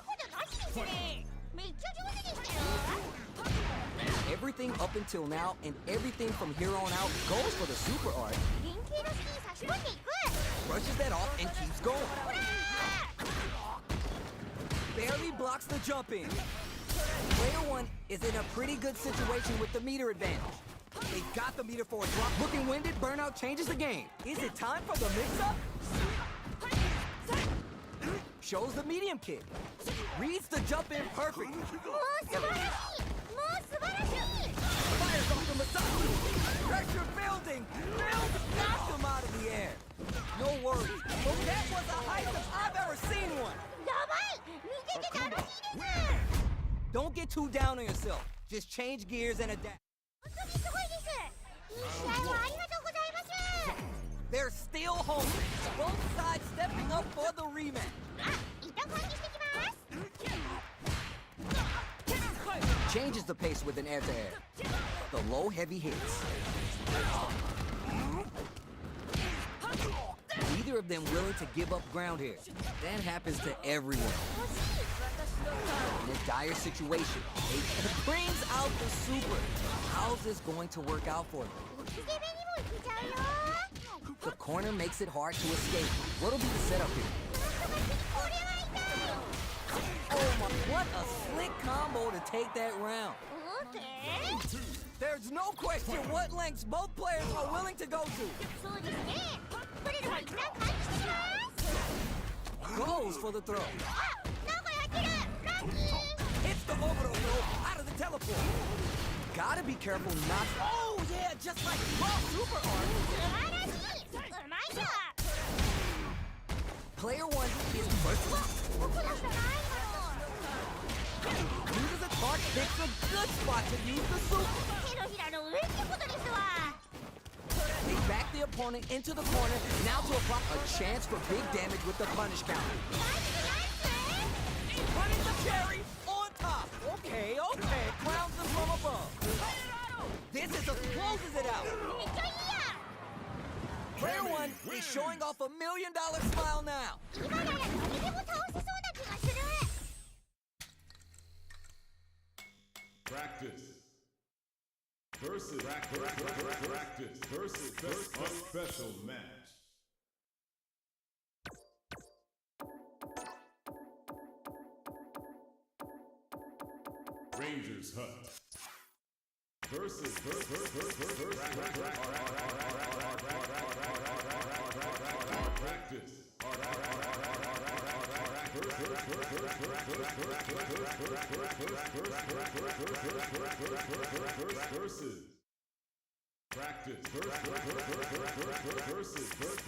ことなしですねめっちゃ上手でしたよ Everything up until now and everything from here on out goes for the super art. 変形の隙に差し込んでいく Brushes that off and keeps going. ほら barely blocks the jump in. Player one is in a pretty good situation with the meter advantage. They got the meter for a drop. Looking winded, burnout changes the game. Is it time for the mix-up? Shows the medium kick. Reads the jump in perfect. もう素晴らしいもう素晴らしい Fires off the Masaku. Pressure building. Knocked him out of the air. No worries. But that was the highest I've ever seen one. やばい見てて楽しいです Don't get too down on yourself. Just change gears and adapt. 本当にすごいですいい試合をありがとうございます They're still home. Both sides stepping up for the rematch. あ一旦換気してきます Changes the pace with an air-to-air. The low heavy hits. Neither of them willing to give up ground here. That happens to everyone. In a dire situation, it brings out the super. How's this going to work out for them? 攻めにもいけちゃうよ The corner makes it hard to escape. What'll be the setup here? これは痛い Oh my, what a slick combo to take that round. オーケー There's no question what lengths both players are willing to go to. そうですねこれでは一旦換気してきます Goes for the throw. あなんかやってるラッキー Hits the overload throw out of the teleport. Gotta be careful not. Oh yeah, just like raw super art. 素晴らしいうまいぞ Player one is first. 僕だったな今の Uses a target, picks a good spot to use the super. 手のひらの上ってことですわ They back the opponent into the corner. Now to apply a chance for big damage with the punish counter. ナイスナイス Running the cherry on top. Okay. Crowns them from above. This is a closes it out. めっちゃいいや Player one is showing off $1 million smile now. 今なら誰でも倒せそうな気がする Practice. Versus practice versus a special match. Rangers Hut. Versus practice. Versus practice versus special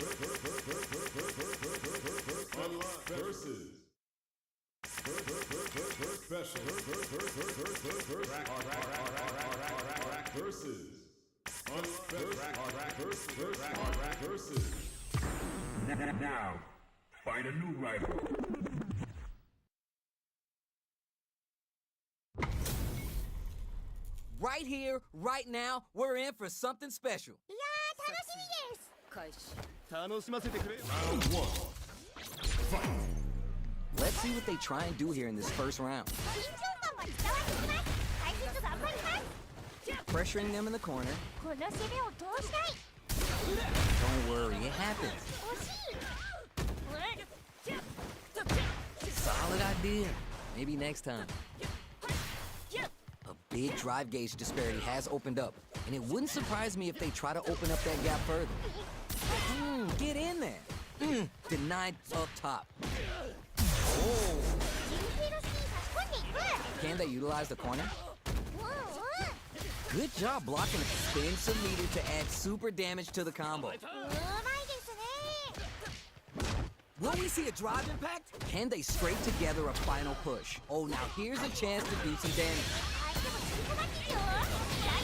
versus Now, find a new rival. Right here, right now, we're in for something special. いやー楽しみです 開始楽しませてくれよ round one. Fight. Let's see what they try and do here in this first round. 緊張感が伝わってきます解説頑張ります Pressuring them in the corner. この攻めを通したい Don't worry, it happens. 惜しい Solid idea. Maybe next time. A big drive gauge disparity has opened up, and it wouldn't surprise me if they try to open up that gap further. Get in there. Denied up top. Oh. 人生の隙に差し込んでいく Can they utilize the corner? うんうん Good job blocking a spin some meter to add super damage to the combo. うまいですね Will we see a drive impact? Can they scrape together a final push? Oh, now here's a chance to do some damage. 相手もついてますよ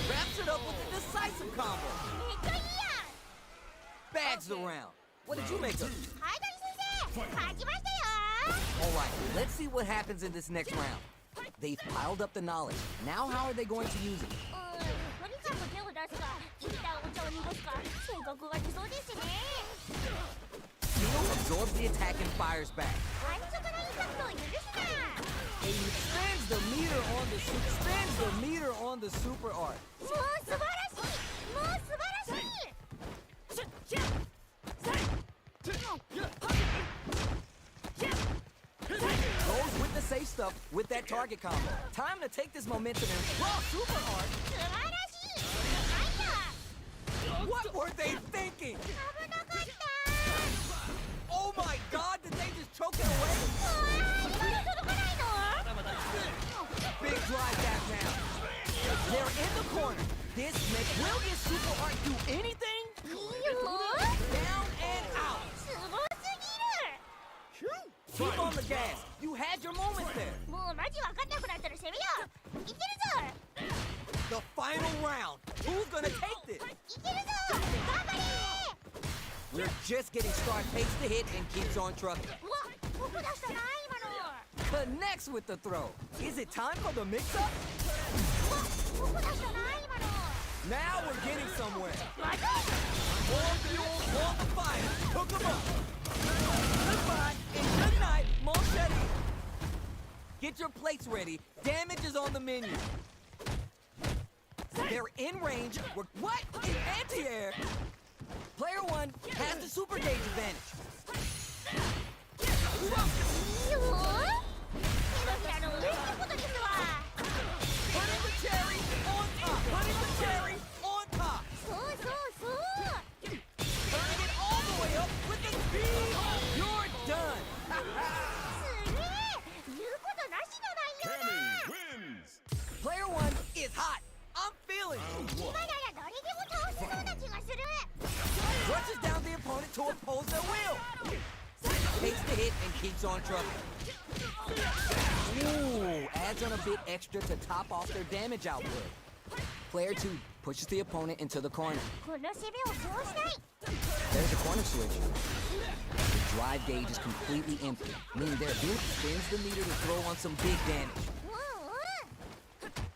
Wraps it up with a decisive combo. めっちゃいいや Bags the round. What did you make of it? はい谷先生勝ちましたよ All right, let's see what happens in this next round. They've piled up the knowledge. Now how are they going to use it? とにかく手を出すか一旦お茶を濁すか性格が出そうですね Steel absorbs the attack and fires back. 最初からインパクトを許すな He spins the meter on the super art. もう素晴らしいもう素晴らしい Goes with the safe stuff with that target combo. Time to take this momentum and raw super art. 素晴らしいなんだ What were they thinking? 危なかった Oh my god, did they just choke it away? うわー今に届かないの Big drive back now. They're in the corner. This makes will this super art do anything? いいよ Down and out. すごすぎる Keep on the gas. You had your moments there. もうマジわかんなくなったら攻めよういけるぞ The final round. Who's gonna take this? いけるぞ頑張れ We're just getting started. Takes the hit and keeps on trucking. うわ僕出したな今の Connects with the throw. Is it time for the mix-up? うわ僕出したな今の Now we're getting somewhere. まずい More fuel on the fire. Hook 'em up. Goodbye and good night, Monchetti. Get your plates ready. Damage is on the menu. They're in range. What? In anti-air? Player one has the super gauge advantage. いいよ手のひらの上ってことですわ Putting the cherry on top. Putting the cherry on top. そうそうそう Turning it all the way up with the speed. You're done. すげえ言うことなしの内容 Cammy だ wins. Player one is hot. I'm feeling it. 今なら誰でも倒せそうな気がする Crunches down the opponent to oppose their will. Takes the hit and keeps on trucking. Ooh, adds on a bit extra to top off their damage output. Player two pushes the opponent into the corner. この攻めをそうしない There's a corner switch. The drive gauge is completely empty, meaning their ability spins the meter to throw on some big damage.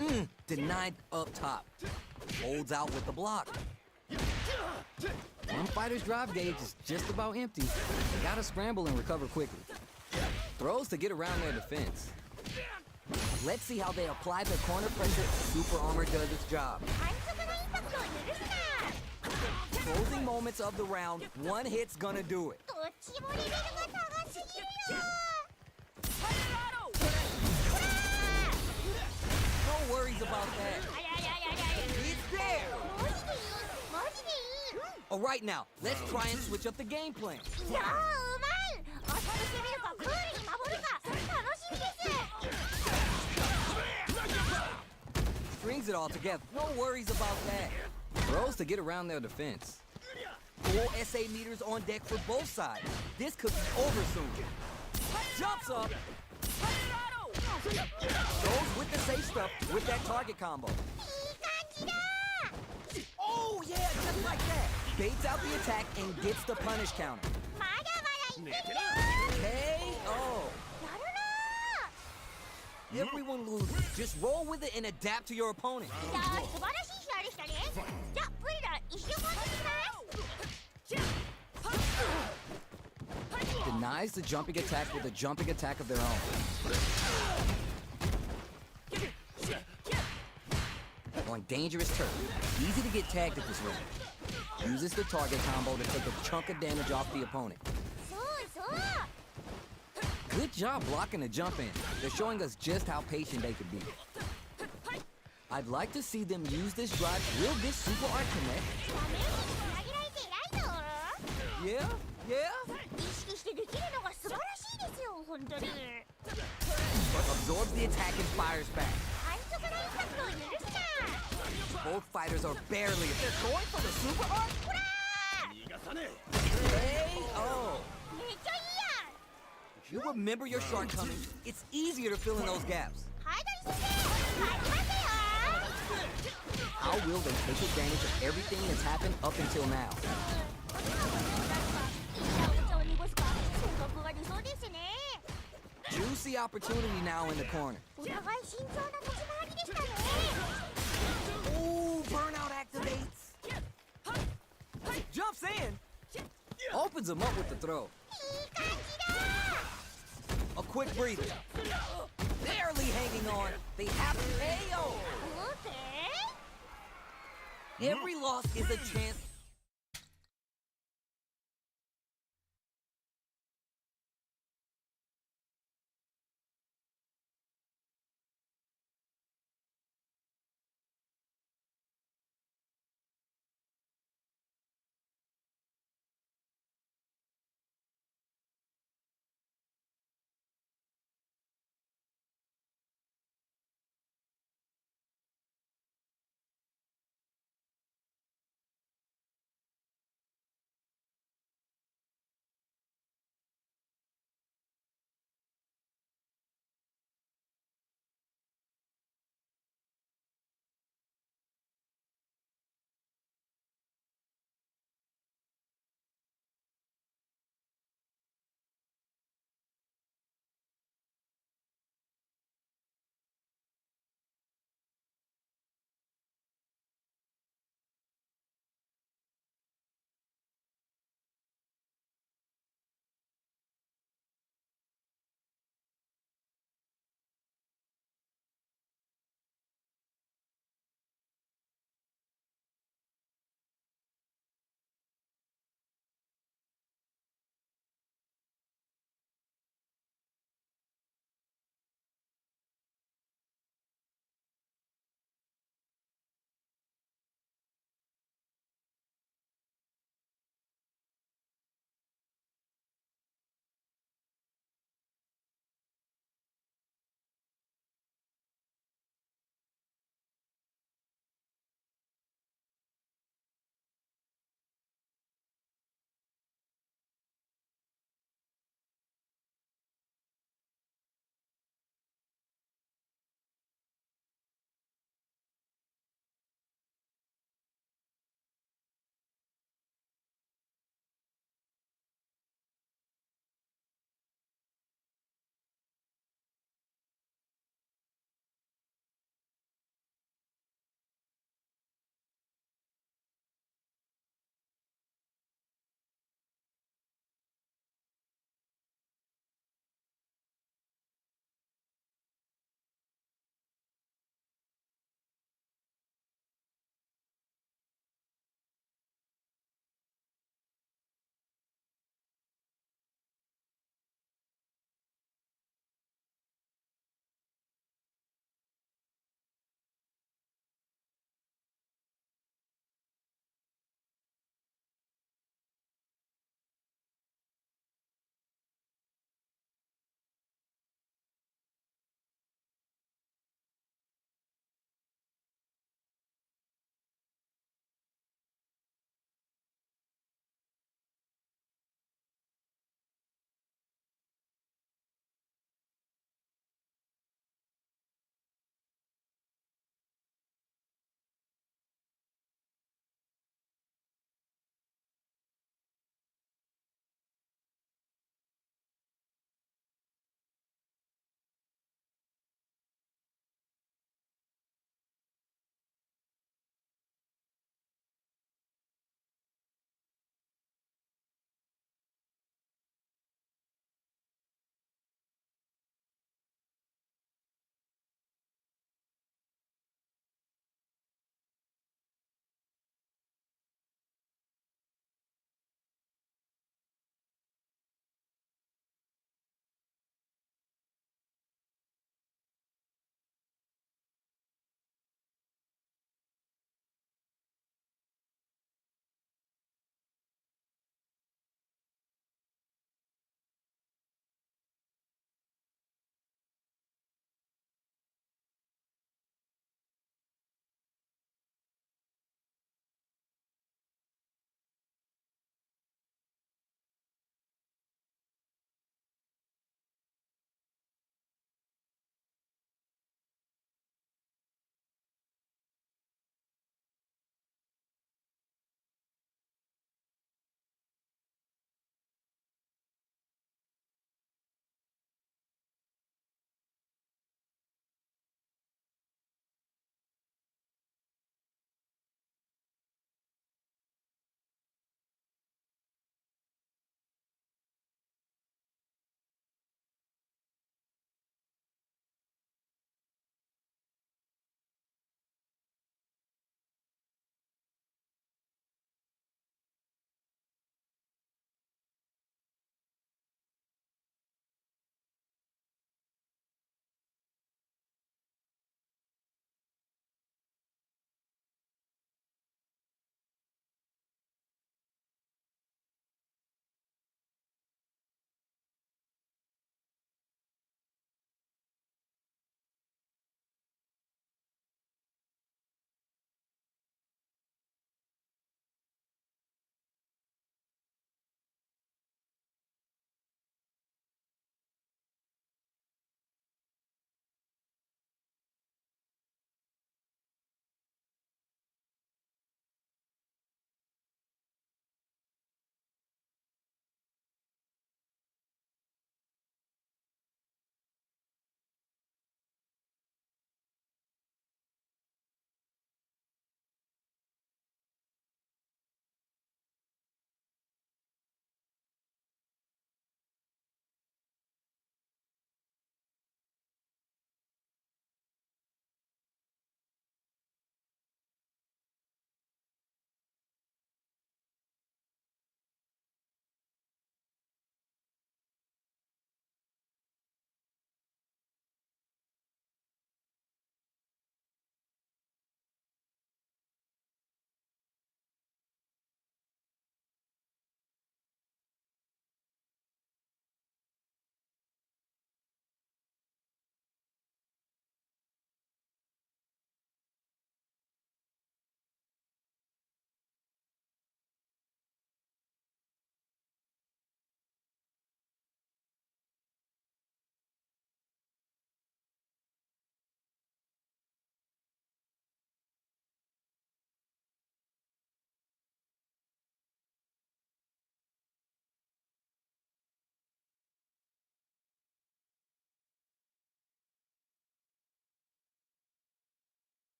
うんうん Denied up top. Holds out with the block. One fighter's drive gauge is just about empty. They gotta scramble and recover quickly. Throws to get around their defense. Let's see how they apply their corner pressure. Super Armor does its job. 反則のインパクトを許すな Closing moments of the round. One hit's gonna do it. どっちもレベルが高すぎるよ No worries about that. あややややや It's there. マジでいいマジでいい Alright now, let's try and switch up the game plan. いやーうまいあそこ攻めるかクールに守るか楽しみです Strings it all together. No worries about that. Throws to get around their defense. Full SA meters on deck for both sides. This could be over soon. Jumps up. Goes with the safe stuff with that target combo. いい感じだ Oh yeah, just like that. Baits out the attack and gets the punish counter. まだまだいけるよ KO. やるな Everyone loses. Just roll with it and adapt to your opponent. いやー素晴らしい試合でしたねじゃあプリラ一瞬待ってきます Denies the jumping attack with a jumping attack of their own. On dangerous turf. Easy to get tagged at this range. Uses the target combo to take a chunk of damage off the opponent. そうそう Good job blocking the jump in. They're showing us just how patient they could be. I'd like to see them use this drive. Will this super art connect? ダメージにつなげられて偉いぞ Yeah? Yeah? 意識してできるのが素晴らしいですよ本当に But absorbs the attack and fires back. 反則のインパクトを許すな Both fighters are barely. They're going for the super art? ほら KO! めっちゃいいやん You remember your shortcomings. It's easier to fill in those gaps. ハイドリ先生待ちますよ How will they take advantage of everything that's happened up until now? いいお茶を濁すか性格が理想ですね Juicy opportunity now in the corner. お互い慎重な立ち回りでしたね Ooh, burnout activates. Jumps in. Opens him up with the throw. いい感じだ A quick breather. Barely hanging on. They have KO. オーケー Every loss is a chance